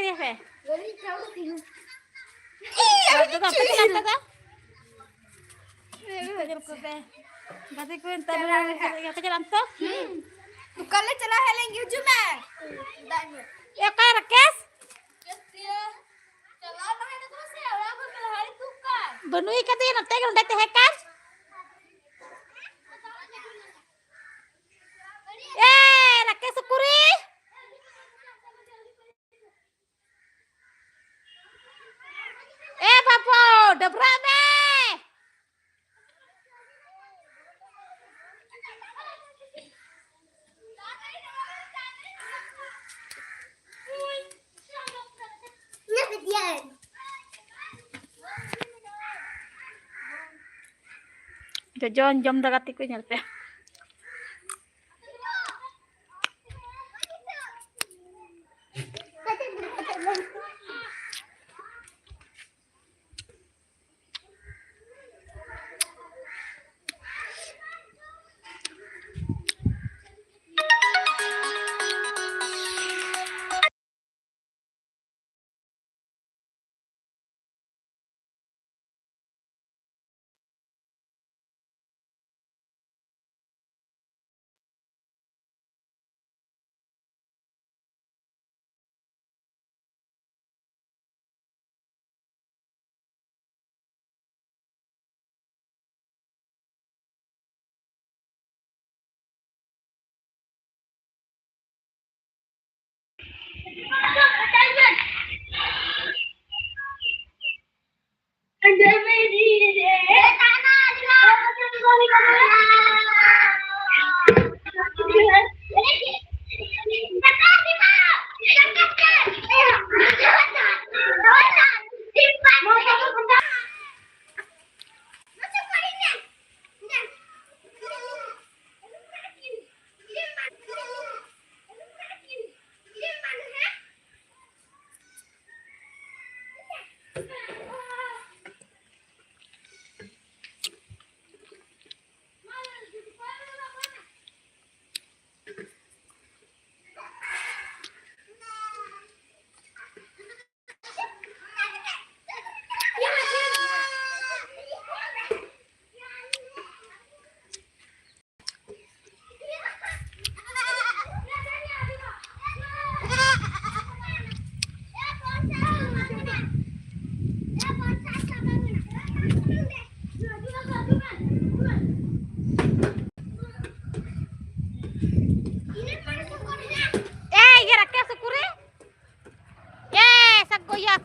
ya fe. Itu apa sih kata ta? Kecil ku fe. Berarti ku entar ya kecil anto. दुकान ले चला है लेंगे जो मैं Ya kay rakes. चला तो है तो से और अब बिलहारी दुकान Benui kata ya nanti kan udah teh kan? Rakes sukuri. Papo, dobrame. Jojon jom dagatiku nyalpe.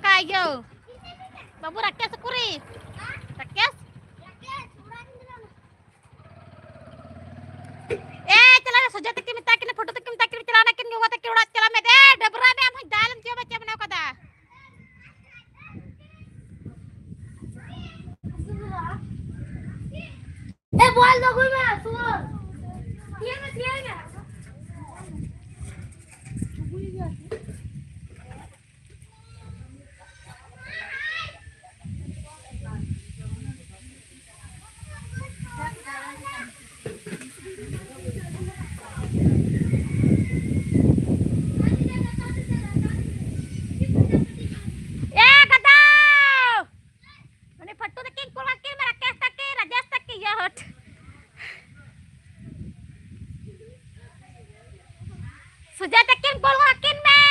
Kayo. Babu rakyat sekuri. Rakyat. Celana saja teki minta kini foto teki minta kini celana kini gua teki udah celana med. Dabra me am dalam dia baca mana kata. बोल दो कोई मैं सुन ये मैं दिया Sudah tekin pulwakin me.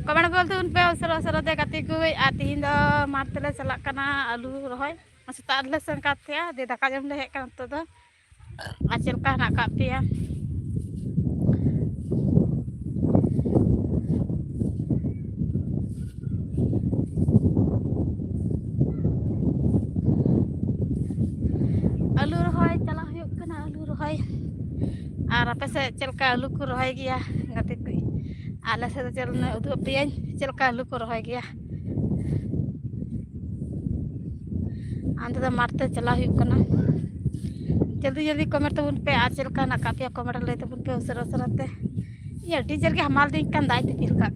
Kapan bolte unpe usara-usara de kati kuy atihin do martele selak kana alu rohoy. Masih tak ada sengkat ya de daka jam lehek kan to do. Acil kah nak kapi ya. Alu rohoy chalah yuk kana alu rohoy. Apa se celka alu ku rohoy gya ngati kuy. Ala se celna udu pian celka alu ku rohoy gya. Ante da marte chalah yuk kana. जल्दी जल्दी comment तो उन पे आज चल का ना काफी कमेंट लेते उन पे उसर उसरते ये टीचर के हमाल दिन kan दाई टिपिल का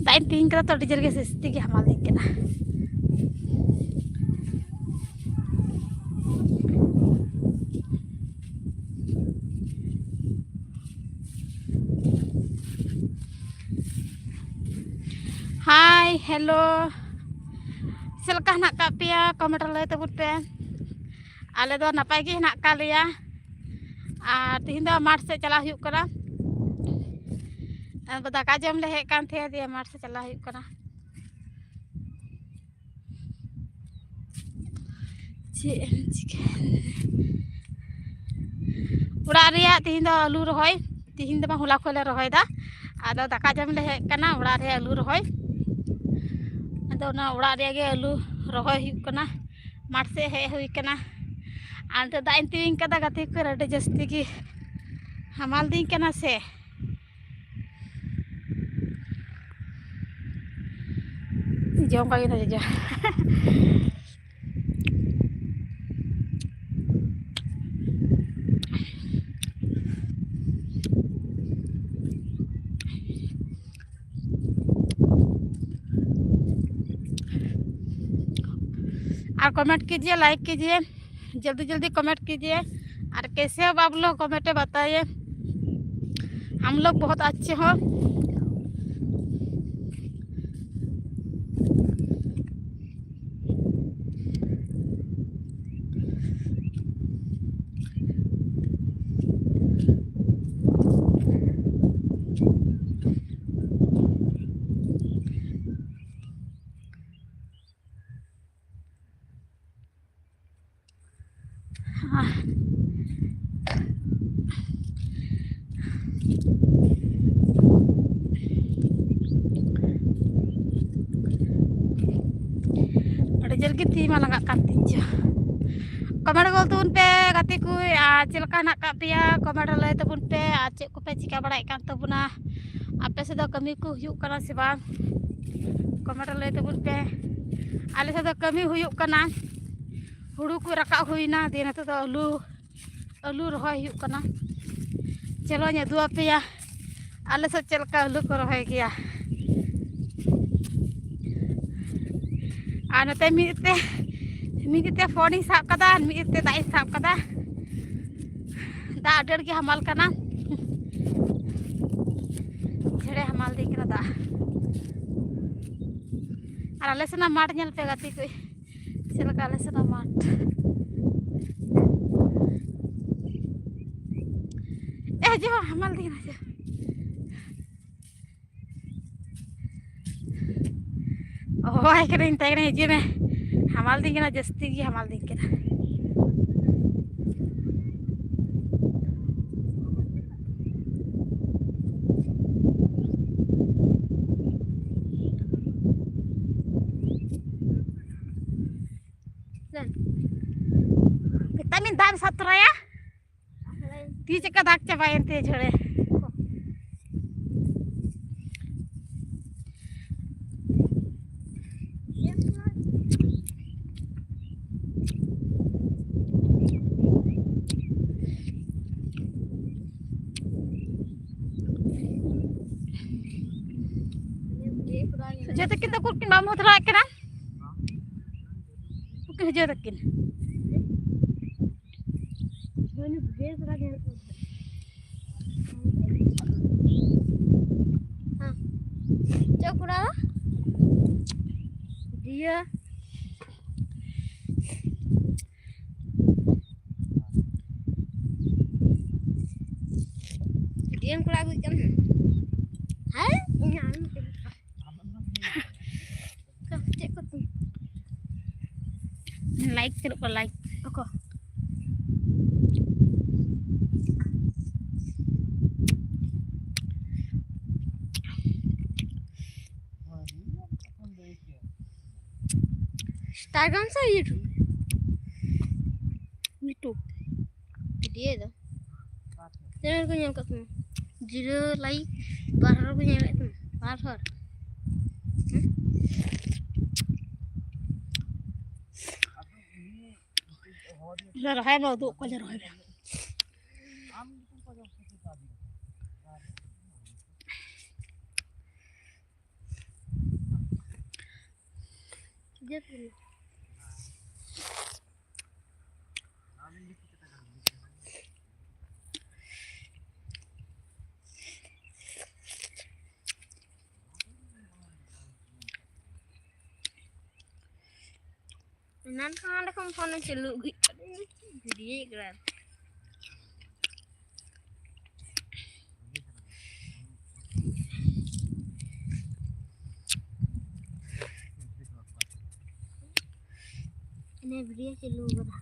दाइन तीन करा तो डीजल के सिस्ती के हमाल दिन के ना हाय हेलो चलका हना का पिया कमेंट लय तबुन पे आले दो नपाय गे हना का लिया तीन दो माठ से चला हुई करा दाका जम ले हेज कान थे दिए माठ से चला हुई करा उड़ा रिया तीन दो आलू रहोय तीन दो होला खोले रहोय दा आदो दाका जम ले हेज कना उड़ा रे आलू रहोय आदो ना उड़ा रे गे आलू रहोय हुई कना माठ से हे हुई कना आंत दाइन तीन कदा गति को रडे जस्ती की हमाल दी कना से जम का गिना जा और कमेंट कीजिए लाइक कीजिए जल्दी जल्दी कमेंट कीजिए और कैसे हो आप लोग कमेंट में बताइए हम लोग बहुत अच्छे हो जल की तीमा लगा तीजा कमेंट गोल तबन पे गति को चलका ना का पिया कमेंट लय तबन पे चे को पे चिका बड़ाई कान तबना आपे से दो कमी को हुयु कना से बा कमेंट लय तबन पे आले से दो कमी हुयु कना हुड़ू को रका हुईना दिन तो आलू आलू रहोय हुयु कना चलो ने दुआ पिया आले से चलका आलू को रहोय गया नते मीते फोन ही साब कदा मीते दाई साब कदा दा अडर के हमाल कना झेड़े हमाल दी कना दा और आले सेना माठ नेल पे गति को चलका आले सेना माठ जो हमाल दी ना ओह करें तगने हिजे में हमाल दी ना जस्ती की हमाल दी के vitamin दाम सत्रह या तीज का दाग चबाए ते झड़े जो तक किन कुल किन मामू थरा कना कुल जो तक किन हां चकुड़ा dia dia yang kelagu jam hai nyam cek kok like terus like kok Instagram sa YouTube? YouTube. Dia tu. Jangan kau nyangka tu. 0 like, baru kau nyangka tu. Baru. Jar hai mau duk kau jar hai. Pijat ini. Nan kan ada komponen celuk gitu. Jadi keren. Ini video celuk berapa?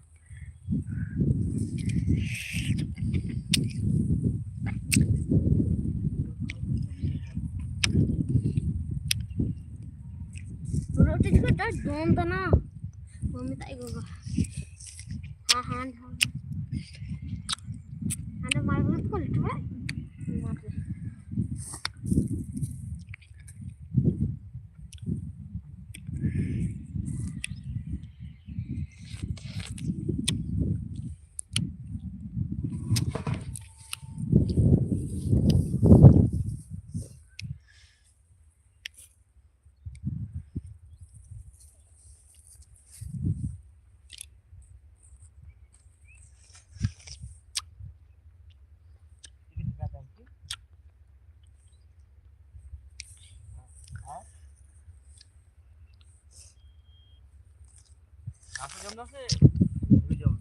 Dulu itu juga dah dom tanah. Mami tak ikut gua. Han. Ada malu itu kalau tu kan? Malu. Apa jam dah sih? Jam.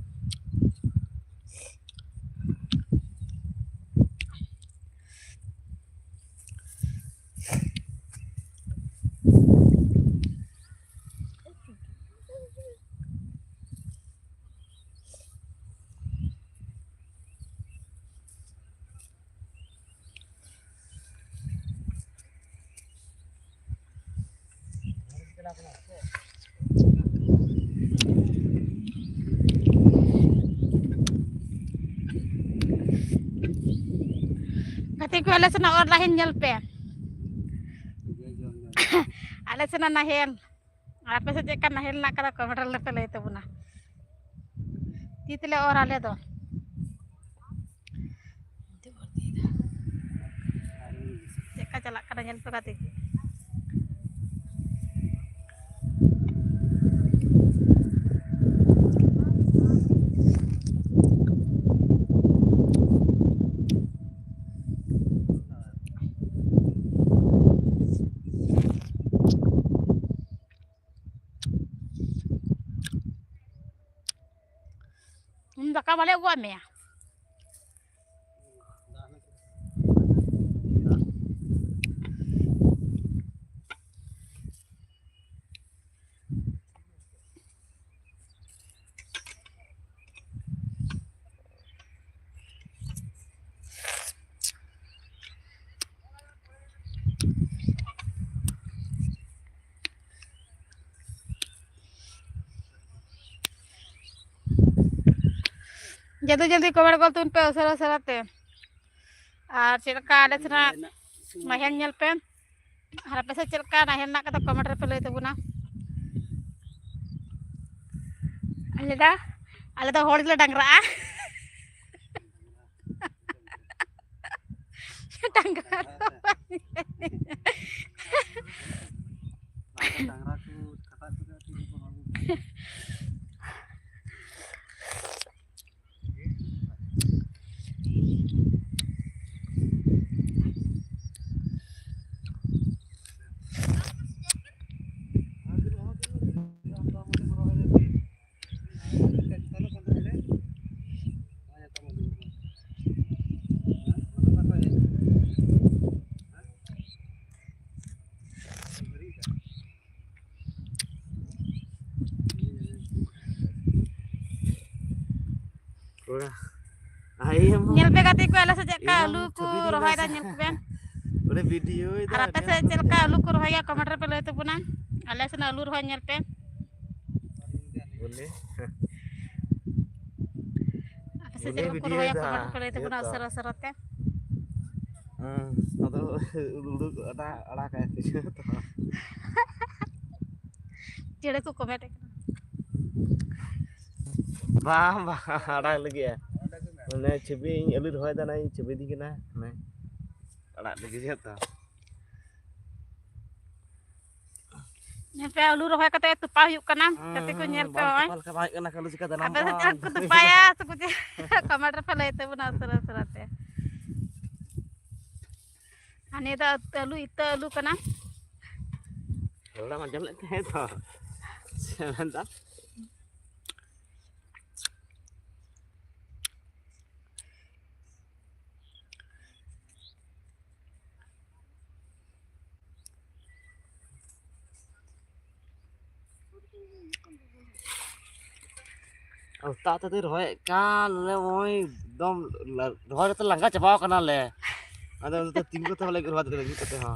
Kati ko ala sana or lahin nyal pe. Ala sana nahel. Apa saja kan nahel nak kata kometer lepe le itu buna. Titile or ale do. Ceka jalak kada nyal pe kati. Daka balik gua me. जल्दी cover कर तुम पे असर ते और चिलका आले सना महल नल पे हर पे से चिलका नहल ना कता कमेंट पे ले तबुना आले दा होड़ ले डंगरा डंगरा nyel pe kati ko ala sejak ka lu ku rohai da nyel ben Udah video itu. harap pe se cilka lu ku rohai ya komentar pe le tebuna ala sana lu rohai nyel pe Boleh. apa se cilka ku rohai ya komentar pe le tebuna asar te Atau dulu ada kayak gitu. cire ku komen Bah, ada lagi ya. Mana cebi alur hoy dah naik cebi di kena, nah, ada lagi siapa? Nyel pe alu rohoi kata tupa huyuk kana. Kata ku nyel pe oi. Pal ka baik kana kalau jika tanam. Apa saja aku tupa ya sekuje. Tomato pe lai te buna serat-serat ya. Ani da alu itu alu kana. Kalau macam lek teh tu. Sebentar. Tak tadi roy kan le oi dom roy tu langgar cepat kana le. Ada untuk tinggal tu lagi roy tu lagi kata ha.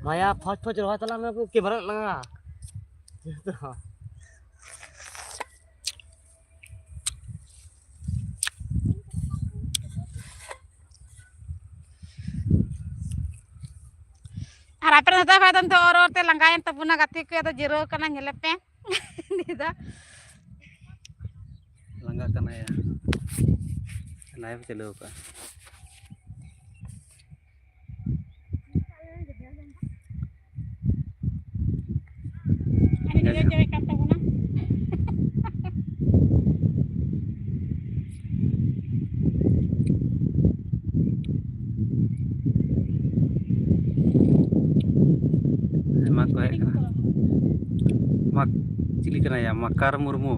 Maya फौज रोहा तला में को camera लगा Harapin nata fa tanto oror te langgayan tabuna gati ku atau jero kana nyelepe. Nida. Langga kana ya. Live चलो का. Ani dia cewek kata tabuna. Mak ko kana. Mak चिली kana ya मकार Murmu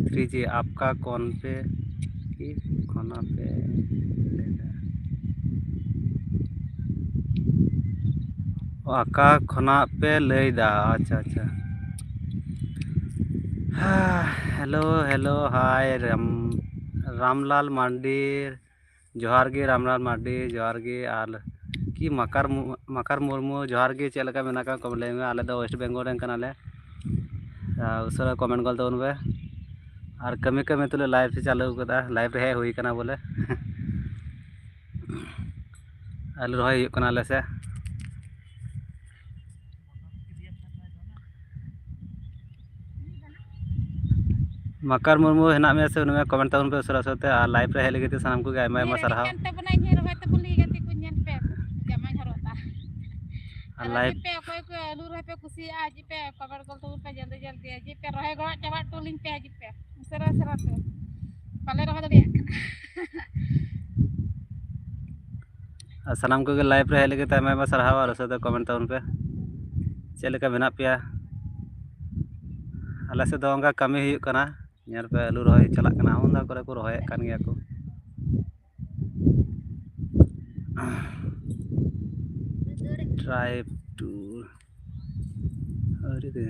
3G आपका कौन पे की खाना पे आका खाना पे लेदा अच्छा अच्छा हेलो हेलो हाय रामलाल मांडी जोहार गे रामलाल मांडी जोहार गे आल कि मकार मुर्मू जोहार गे चेल का मेना का कमेंट में आले दो वेस्ट बेंगल रेन कनाले उसरा कमेंट गल तवन बे और कमी कमी तुले लाइव से चालू कदा लाइव रे हुई कना बोले आलू रही हुई कना ले से मकार मुर्मू हेना में से उनमें कमेंट तवन पे उसरा सोते आ लाइव रे हेले गते सनम को गाय मा सरहा tabuna nye rohoi tabuli gati ku nyel pe. Jamai harota. Live पे कोई को आलू रहे पे खुशी आज पे कवर गल तो पे जल्दी जल्दी आज पे रहे गो चाबा टोलिंग पे आज पे सरा सरा पे पाले रहे दे सनम को लाइव रे हेले गते मा सरहा और सोते कमेंट तवन पे चेले का मेना पिया आले से दो अंगा कमी हुई कना nyar pe alu rohoi chalak kana onda kore ko rohoi kan gaya ko drive to ari de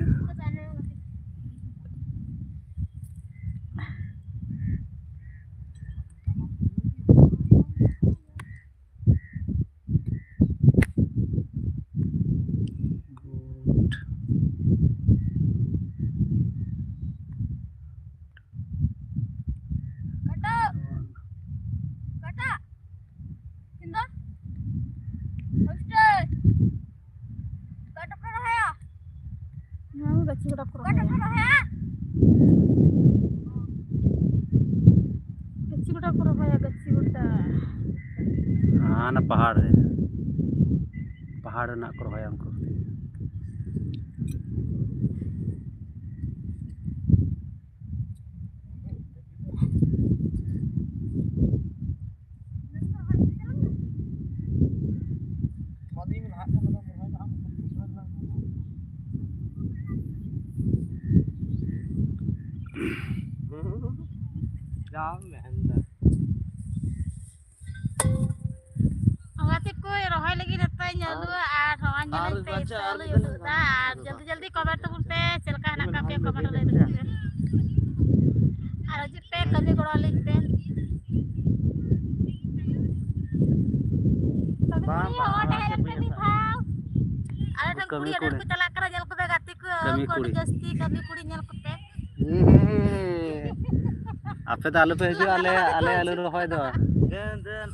gachi udah kurang ya gachi udah ना पहाड़ है पहाड़ ना को रोहया हमको rohoi lagi datang nyalu rohan jalan pe lalu yuk dah jल्दी जल्दी comment तुम पे चलका ना का पे कमेंट ले दे और जी पे कभी गोड़ा लिख पे कभी हो डायरेक्ट पे भी भाव अरे तक कुड़ी अडर को चला कर जल को पे गाती को कोड़ी जस्ती कभी कुड़ी nyel को पे आपे तो आलू पे जो आले आले आलू रोहय दो den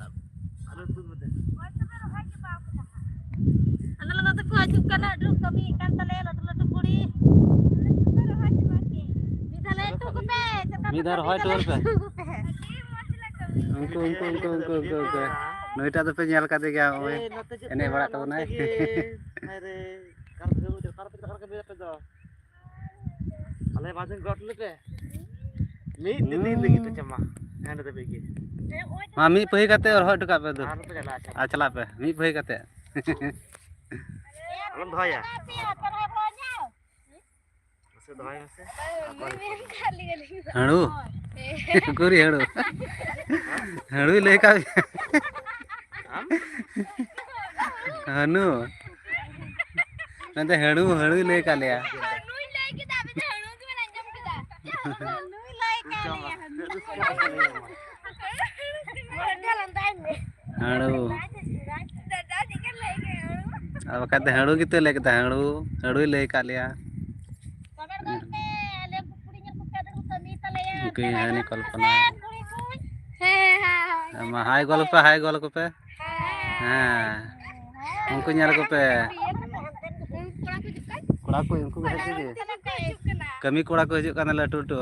alu tu bede ana lana tu ajuk kana du kami kan tale latu kuड़ी midale tu ko pe midar hoy tour pe उनको उनको उनको उनको उनको उनको नोईटा तो पे nyal kate gaya oy ene bada tabona अरे कर के पे दो अले बाजन गट लेते मी दिन लगी तो चमा हैंड दे बेगे ma mi pahi kate और hot ka pe do हां तो चला a chala pe mi pahi kate अलम धोया से धोया से हणु कोरी हणु हणु ले का हनु nanti hणु hणु ले का लिया हणु अब कहते हणु gitu ले kita hणु hणु ले का लिया ओके ini कल्पना sama hai gol pe हाँ उनको nyal ko pe कोड़ा को उनको भेज दे कमी कोड़ा को हिजुग काना लटू टू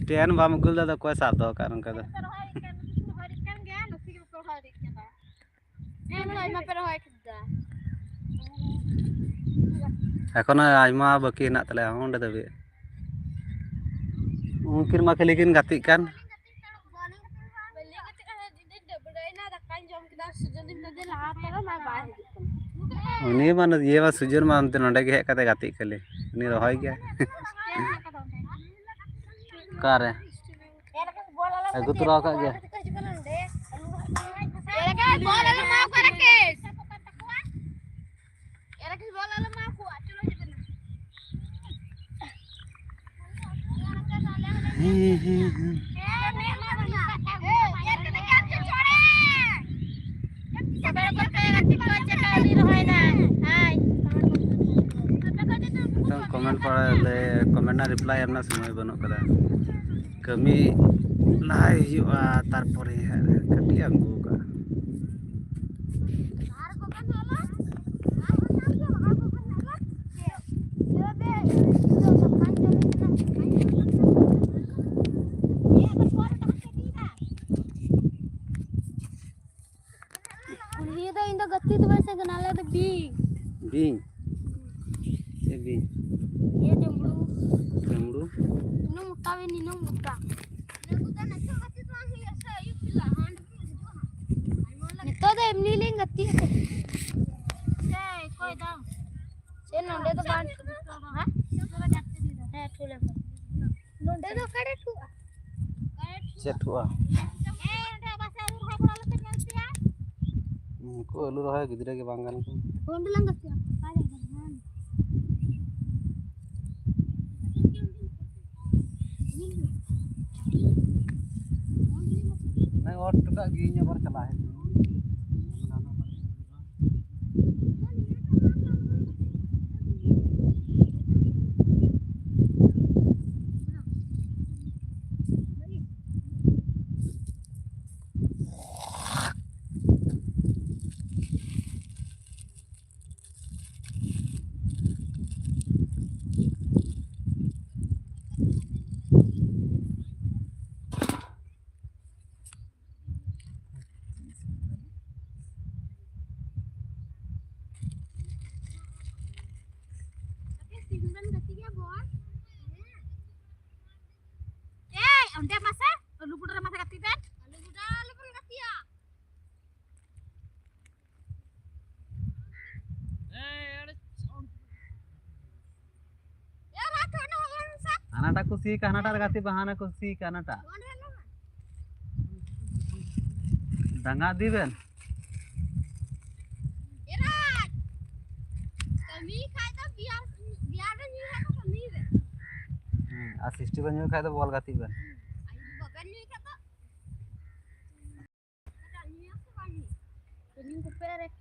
स्टैंड बाम गुल दा कोई साथ दो कारण का दो এখন আইমা বাকি হেনাক তালে onde dabe mungkin ma kalikin gatik kan uni mana ye ma sujon ma ante nonde ge hek kate gatik kali uni rohoy gya kare agu tura ka gya comment पड़े कमेंट ना रिप्लाई एमना समय बनू कदा कमी लाई हुआ तारपरे कटी अंगू का गति तो वैसे गनाले तो बी ये ये जमड़ू जमड़ू नो मुक्का वे नीनो मुक्का नितो दे एमनी लेंग गति से कोई दाम से नंदे तो बांध हां है ठुले नंदे तो करे ठुआ चेठुआ को आलू रहा गिदरे के बांगान को कोंड लंग गतिया नहीं और टका गिnya bar चला है onde masa lu kudu masa katiban lu pun katia ya rato no hansa anata kusi kanata gati bahana kusi kanata danga diben erat kami kata biar ni kata kami be asisti banyo khai to bol gati ben Kuning kuperek.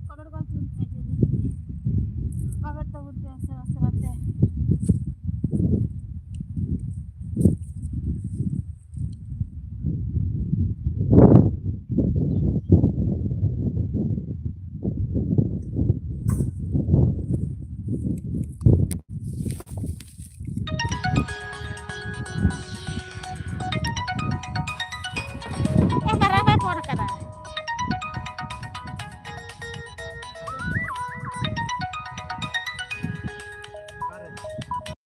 Kamera kau tuh, kamera tahu tuh, asal asal